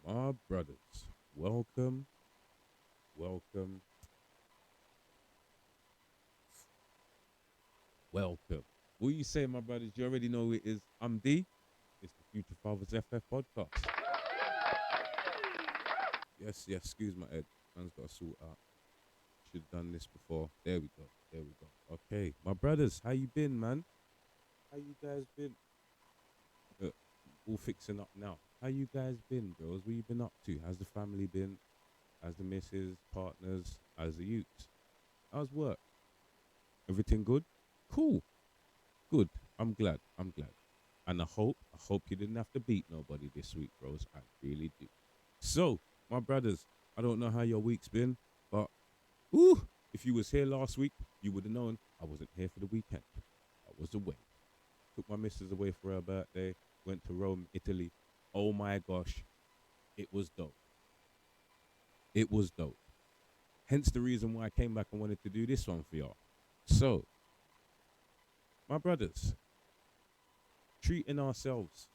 My brothers, welcome, welcome, welcome. What you say, my brothers? You already know who it is. I'm D. It's the Future Fathers FF podcast. Yes, yes, excuse my head. Man's got to sort out. Should have done this before. There we go. There we go. Okay, my brothers, how you been, man? How you guys been? Look, all fixing up now. How you guys been, bros? What you been up to? How's the family been? How's the missus, partners? How's the youths? How's work? Everything good? Cool. Good. I'm glad. I'm glad. And I hope you didn't have to beat nobody this week, bros. I really do. So, my brothers, I don't know how your week's been, but ooh, if you was here last week, you would have known I wasn't here for the weekend. I was away. Took my missus away for her birthday, went to Rome, Italy. Oh my gosh, it was dope. It was dope. Hence the reason why I came back and wanted to do this one for y'all. So, my brothers, treating ourselves.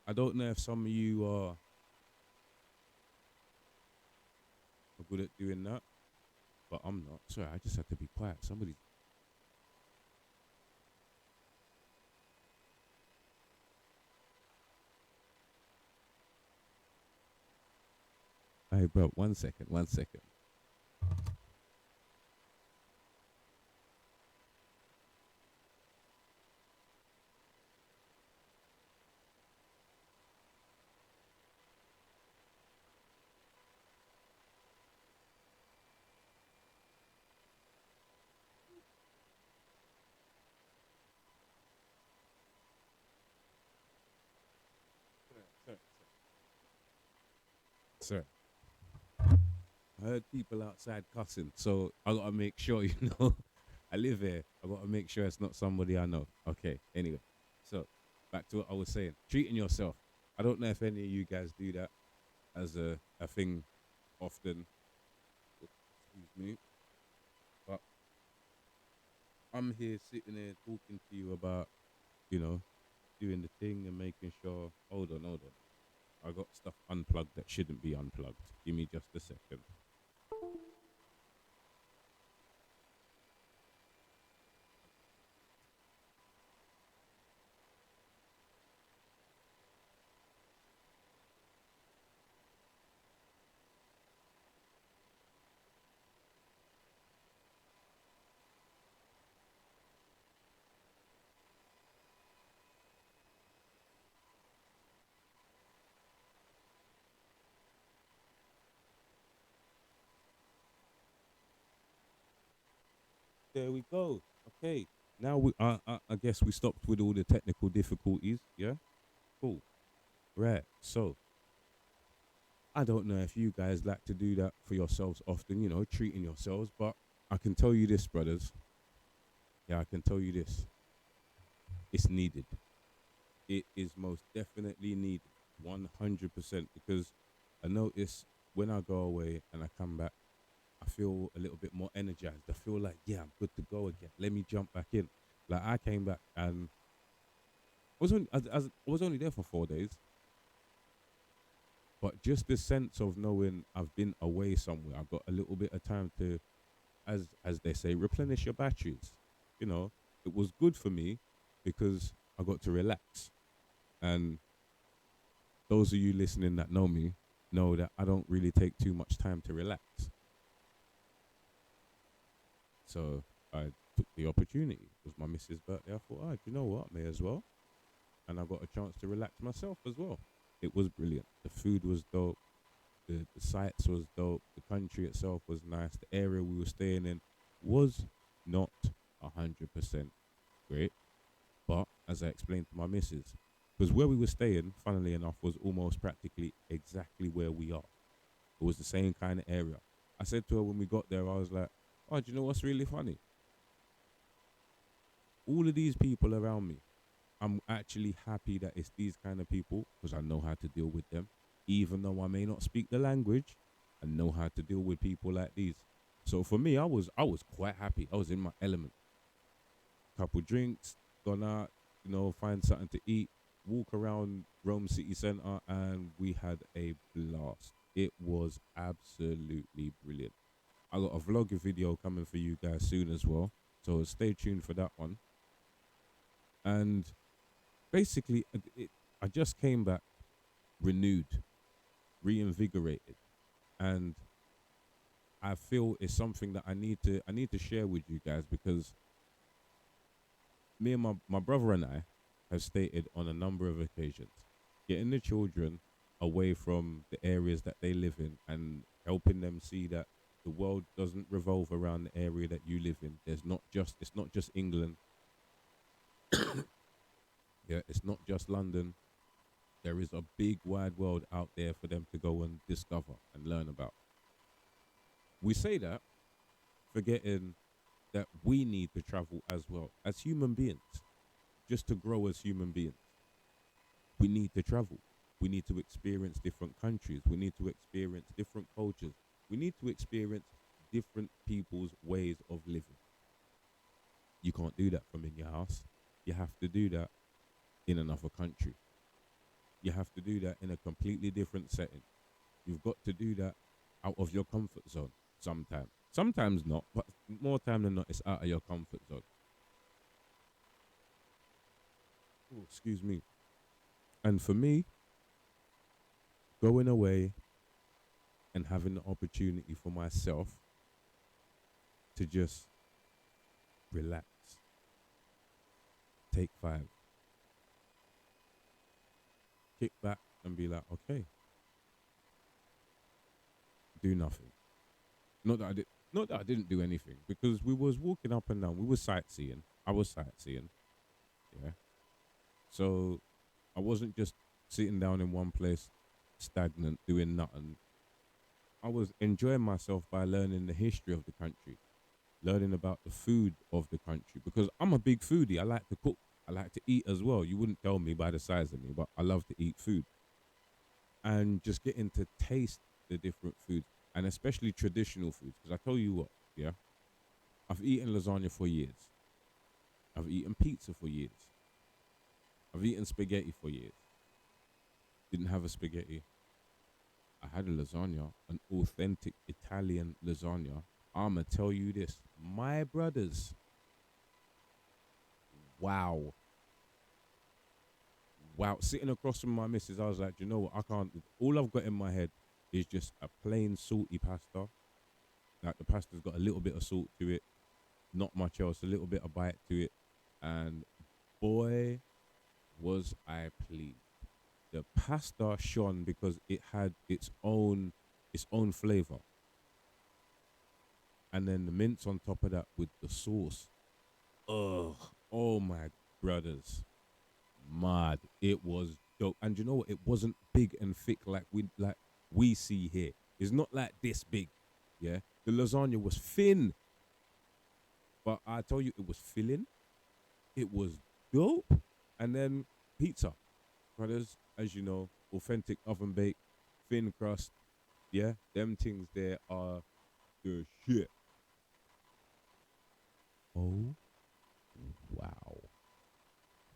I don't know if some of you are good at doing that, but I'm not. Sorry, I just had to be quiet. Somebody's. Hey, bro, one second, one second. Sorry, sorry. I heard people outside cussing, so I gotta make sure you know. I live here. I gotta make sure it's not somebody I know. Okay. Anyway, so back to what I was saying. Treating yourself. I don't know if any of you guys do that as a thing often. Excuse me, but I'm here sitting here talking to you about you know doing the thing and making sure. Hold on, hold on. I got stuff unplugged that shouldn't be unplugged. Give me just a second. There we go. Okay. Now I guess we stopped with all the technical difficulties. Yeah. Cool. Right. So I don't know if you guys like to do that for yourselves often. Treating yourselves. But I can tell you this, brothers. Yeah, I can tell you this. It's needed. It is most definitely needed. 100%. Because I notice when I go away and I come back, I feel a little bit more energized. I feel like, yeah, I'm good to go again. Let me jump back in. Like I came back and I was only there for 4 days, but just the sense of knowing I've been away somewhere, I've got a little bit of time to, as they say, replenish your batteries. You know, it was good for me because I got to relax. And those of you listening that know me know that I don't really take too much time to relax. So I took the opportunity. It was my missus' birthday. I thought, do you know what? May as well. And I got a chance to relax myself as well. It was brilliant. The food was dope. The sights was dope. The country itself was nice. The area we were staying in was not 100% great. But as I explained to my missus, because where we were staying, funnily enough, was almost practically exactly where we are. It was the same kind of area. I said to her when we got there, I was like, oh, do you know what's really funny? All of these people around me, I'm actually happy that it's these kind of people because I know how to deal with them. Even though I may not speak the language, I know how to deal with people like these. So for me, I was quite happy. I was in my element. Couple drinks, gone out, find something to eat. walk around Rome city centre, and we had a blast. It was absolutely brilliant. I got a vlog video coming for you guys soon as well, so stay tuned for that one. And basically, I just came back renewed, reinvigorated, and I feel it's something that I need to share with you guys, because me and my brother and I have stated on a number of occasions, getting the children away from the areas that they live in and helping them see that the world doesn't revolve around the area that you live in. It's not just England. Yeah, it's not just London. There is a big wide world out there for them to go and discover and learn about. We say that, forgetting that we need to travel as well as human beings, just to grow as human beings. We need to travel. We need to experience different countries. We need to experience different cultures. We need to experience different people's ways of living. You can't do that from in your house. You have to do that in another country. You have to do that in a completely different setting. You've got to do that out of your comfort zone sometimes. Sometimes not, but more time than not, it's out of your comfort zone. Oh, excuse me. And for me, going away and having the opportunity for myself to just relax, take five, kick back and be like, okay, do nothing. Not that I didn't do anything, because we was walking up and down. We were sightseeing. I was sightseeing. Yeah. So I wasn't just sitting down in one place, stagnant, doing nothing. I was enjoying myself by learning the history of the country, learning about the food of the country, because I'm a big foodie. I like to cook. I like to eat as well. You wouldn't tell me by the size of me, but I love to eat food, and just getting to taste the different foods, and especially traditional foods. Because I tell you what, yeah, I've eaten lasagna for years. I've eaten pizza for years. I've eaten spaghetti for years. Didn't have a spaghetti. I had a lasagna, an authentic Italian lasagna. I'ma tell you this, my brothers, wow. Wow. Sitting across from my missus, I was like, you know what? I can't. All I've got in my head is just a plain salty pasta. Like the pasta's got a little bit of salt to it, not much else, a little bit of bite to it. And boy, was I pleased. The pasta shone because it had its own flavor. And then the mince on top of that with the sauce. Ugh. Oh my brothers. Mad. It was dope. And you know what? It wasn't big and thick like we see here. It's not like this big. Yeah. The lasagna was thin, but I tell you, it was filling. It was dope. And then pizza, brothers, as you know, authentic oven baked, thin crust. Yeah, them things there are the shit. Oh wow.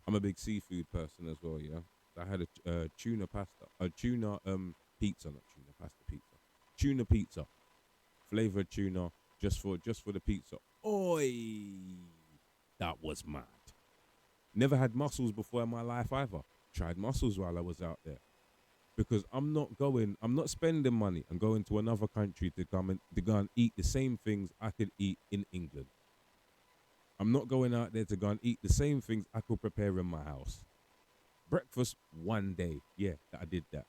I'm a big seafood person as well. Yeah, I had a tuna pasta, a tuna pizza, not tuna pasta pizza, tuna pizza, flavored tuna, just for the pizza. Oi, that was mad. Never had mussels before in my life either. Tried mussels while I was out there, because I'm not spending money and going to another country to go and eat the same things I could eat in England. I'm not going out there to go and eat the same things I could prepare in my house. Breakfast one day, yeah, that I did that.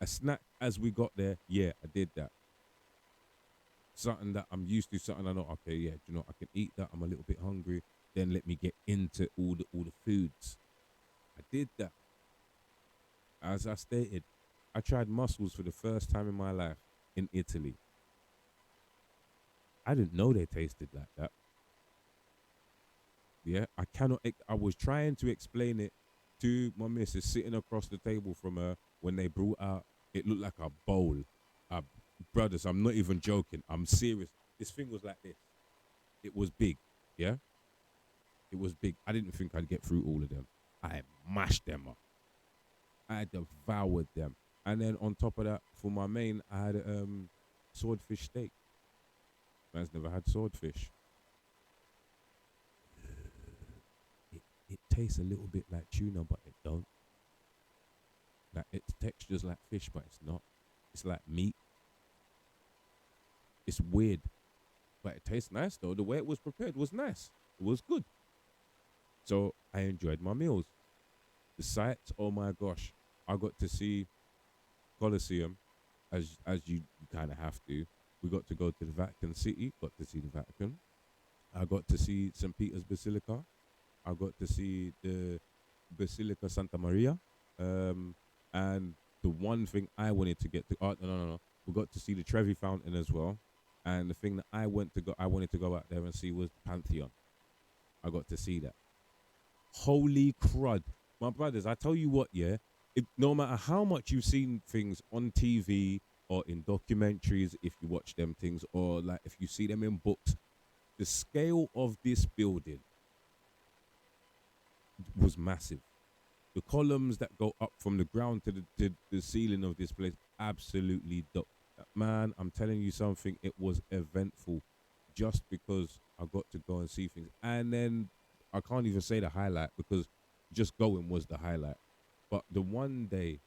A snack as we got there, yeah, I did that. Something that I'm used to, something I know, okay, yeah, do you know, I can eat that. I'm a little bit hungry. Then let me get into all the foods. I did that. As I stated, I tried mussels for the first time in my life in Italy. I didn't know they tasted like that. Yeah, I cannot. I was trying to explain it to my missus sitting across the table from her when they brought out. It looked like a bowl. Uh, Brothers, I'm not even joking. I'm serious. This thing was like this. It was big. Yeah, it was big. I didn't think I'd get through all of them. I mashed them up. I devoured them. And then on top of that, for my main, I had swordfish steak. Man's never had swordfish. It tastes a little bit like tuna, but it don't. Like its texture's like fish, but it's not. It's like meat. It's weird, but it tastes nice though. The way it was prepared was nice. It was good. So I enjoyed my meals. The sights, oh my gosh. I got to see Colosseum as you kind of have to. We got to go to the Vatican City, got to see the Vatican. I got to see St. Peter's Basilica. I got to see the Basilica Santa Maria. Um, and the one thing I wanted to get to, oh, no. We got to see the Trevi Fountain as well. And the thing that I wanted to go out there and see was the Pantheon. I got to see that. Holy crud. My brothers, I tell you what, yeah, no matter how much you've seen things on TV or in documentaries, if you watch them things, or like if you see them in books, the scale of this building was massive. The columns that go up from the ground to the ceiling of this place, absolutely dope. Man, I'm telling you something, it was eventful just because I got to go and see things. And then I can't even say the highlight because just going was the highlight. But the one day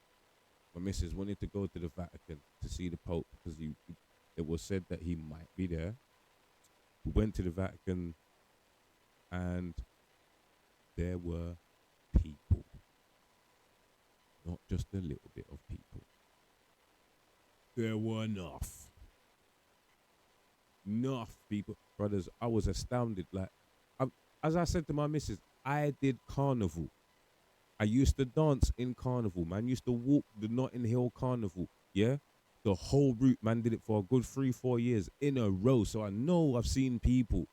my missus wanted to go to the Vatican to see the Pope because it was said that he might be there. We went to the Vatican and there were people, not just a little bit of people. There were enough people. Brothers, I was astounded. Like, as I said to my missus, I did carnival. I used to dance in carnival, man. Used to walk the Notting Hill Carnival, yeah? The whole route, man, did it for a good 3-4 years in a row. So I know I've seen people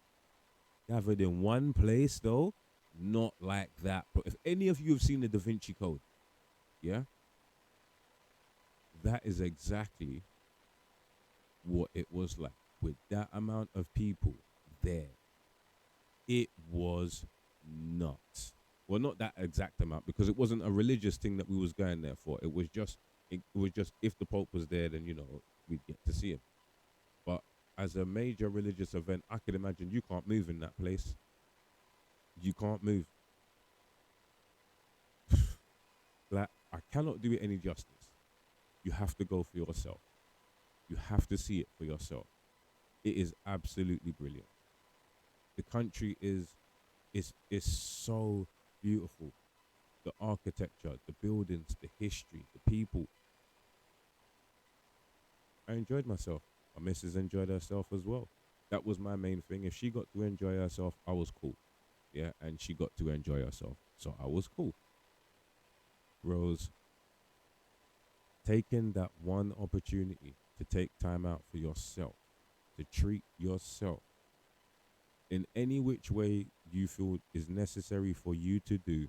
gathered in one place, though. Not like that. But if any of you have seen the Da Vinci Code, yeah? That is exactly what it was like with that amount of people there. It was nuts. Well, not that exact amount because it wasn't a religious thing that we was going there for. It was just if the Pope was there, then we'd get to see him. But as a major religious event, I could imagine you can't move in that place. You can't move. Like, I cannot do it any justice. You have to go for yourself. You have to see it for yourself. It is absolutely brilliant. The country is so beautiful. The architecture, the buildings, the history, the people. I enjoyed myself. My missus enjoyed herself as well. That was my main thing. If she got to enjoy herself, I was cool. Yeah, and she got to enjoy herself. So I was cool. Rose, taking that one opportunity to take time out for yourself, to treat yourself in any which way you feel is necessary for you to do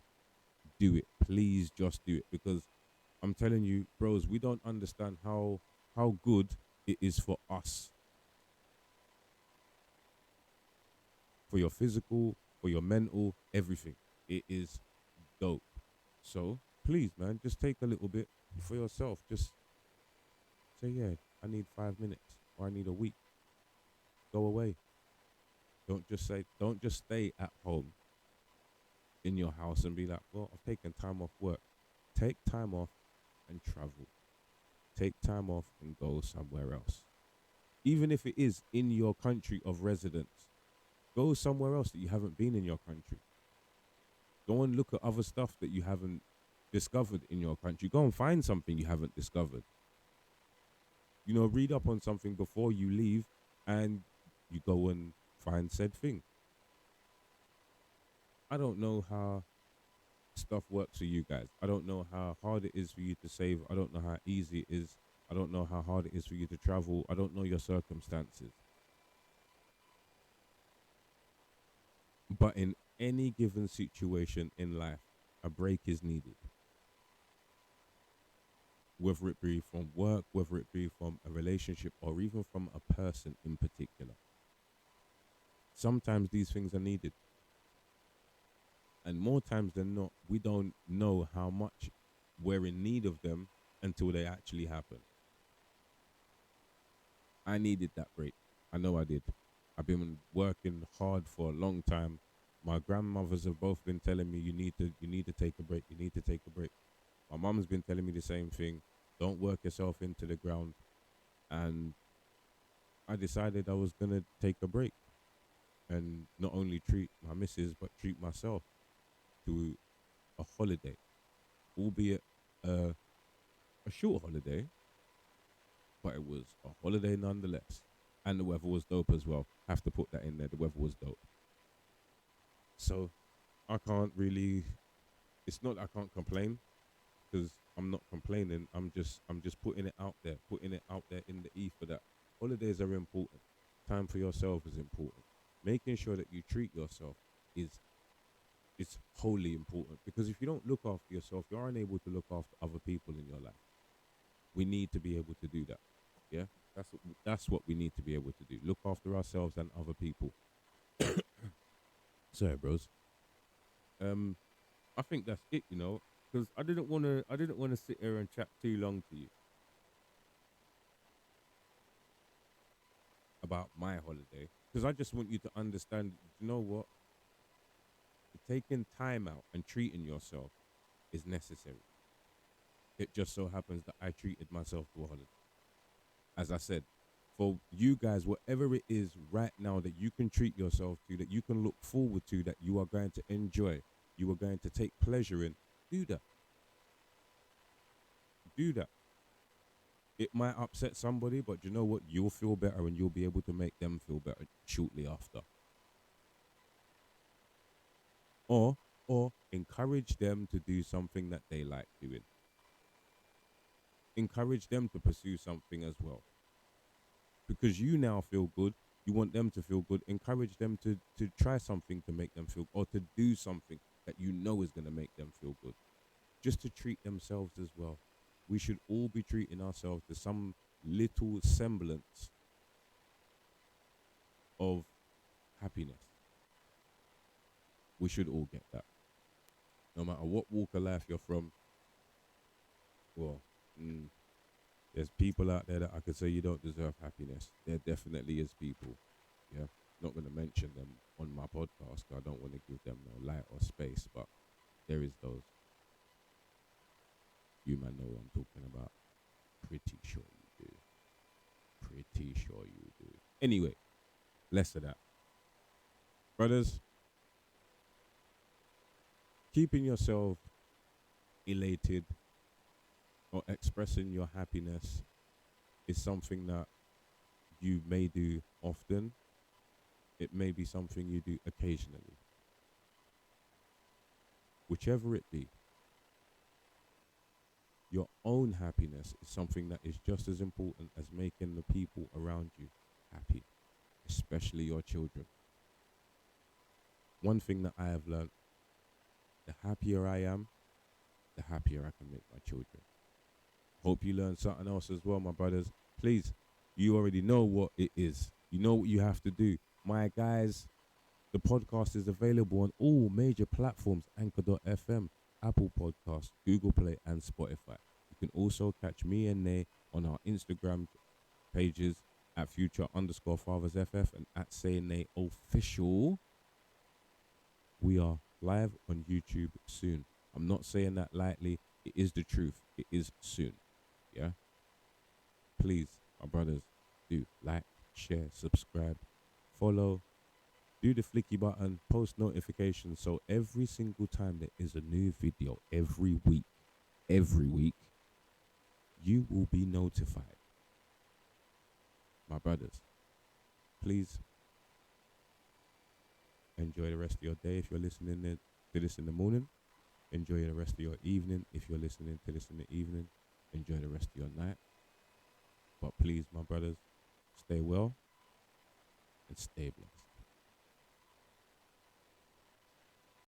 it. Please just do it because I'm telling you, bros, we don't understand how good it is for us. For your physical, for your mental, everything. It is dope. So please, man, just take a little bit for yourself. Just say, yeah, I need 5 minutes or I need a week. Go away. Don't just stay at home in your house and be like, well, I've taken time off work. Take time off and travel. Take time off and go somewhere else. Even if it is in your country of residence, go somewhere else that you haven't been in your country. Go and look at other stuff that you haven't discovered in your country. Go and find something you haven't discovered. Read up on something before you leave and you go and find said thing. I don't know how stuff works for you guys. I don't know how hard it is for you to save. I don't know how easy it is. I don't know how hard it is for you to travel. I don't know your circumstances. But in any given situation in life, a break is needed. Whether it be from work, whether it be from a relationship, or even from a person in particular. Sometimes these things are needed. And more times than not, we don't know how much we're in need of them until they actually happen. I needed that break. I know I did. I've been working hard for a long time. My grandmothers have both been telling me you need to take a break. You need to take a break. My mum's been telling me the same thing. Don't work yourself into the ground. And I decided I was gonna take a break and not only treat my missus but treat myself to a holiday, albeit a, a short holiday, but it was a holiday nonetheless. And the weather was dope as well. Have to put that in there. The weather was dope. So I can't really. It's not that I can't complain because I'm not complaining. I'm just putting it out there, putting it out there in the ether that holidays are important. Time for yourself is important. Making sure that you treat yourself is wholly important because if you don't look after yourself, you're unable to look after other people in your life. We need to be able to do that. Yeah, that's what we need to be able to do. Look after ourselves and other people. Sorry, bros. Um, I think that's it. Because I didn't want to sit here and chat too long to you about my holiday because I just want you to understand. You know what? Taking time out and treating yourself is necessary. It just so happens that I treated myself to a holiday. As I said, for you guys, whatever it is right now that you can treat yourself to, that you can look forward to, that you are going to enjoy, you are going to take pleasure in, do that. Do that. It might upset somebody, but you know what? You'll feel better and you'll be able to make them feel better shortly after. Or encourage them to do something that they like doing. Encourage them to pursue something as well. Because you now feel good, you want them to feel good. Encourage them to try something to make them feel, or to do something that you know is going to make them feel good. Just to treat themselves as well. We should all be treating ourselves to some little semblance of happiness. We should all get that. No matter what walk of life you're from, well, mm, there's people out there that I could say you don't deserve happiness. There definitely is people. Yeah. Not going to mention them on my podcast 'cause I don't want to give them no light or space, but there is those. You might know what I'm talking about. Pretty sure you do. Pretty sure you do. Anyway, less of that. Brothers, keeping yourself elated or expressing your happiness is something that you may do often. It may be something you do occasionally. Whichever it be, your own happiness is something that is just as important as making the people around you happy, especially your children. One thing that I have learned, the happier I am, the happier I can make my children. Hope you learned something else as well, my brothers. Please, you already know what it is. You know what you have to do. My guys, the podcast is available on all major platforms, Anchor.fm, Apple Podcasts, Google Play, and Spotify. You can also catch me and Nay on our Instagram pages at future_fathersFF and at Say Nay Official. We are live on YouTube soon. I'm not saying that lightly. It is the truth. It is soon. Yeah. Please, my brothers, do like, share, subscribe, follow, do the flicky button, post notifications. So every single time there is a new video every week, you will be notified. My brothers, please enjoy the rest of your day if you're listening to this in the morning. Enjoy the rest of your evening if you're listening to this in the evening. Enjoy the rest of your night. But please, my brothers, stay well and stay blessed.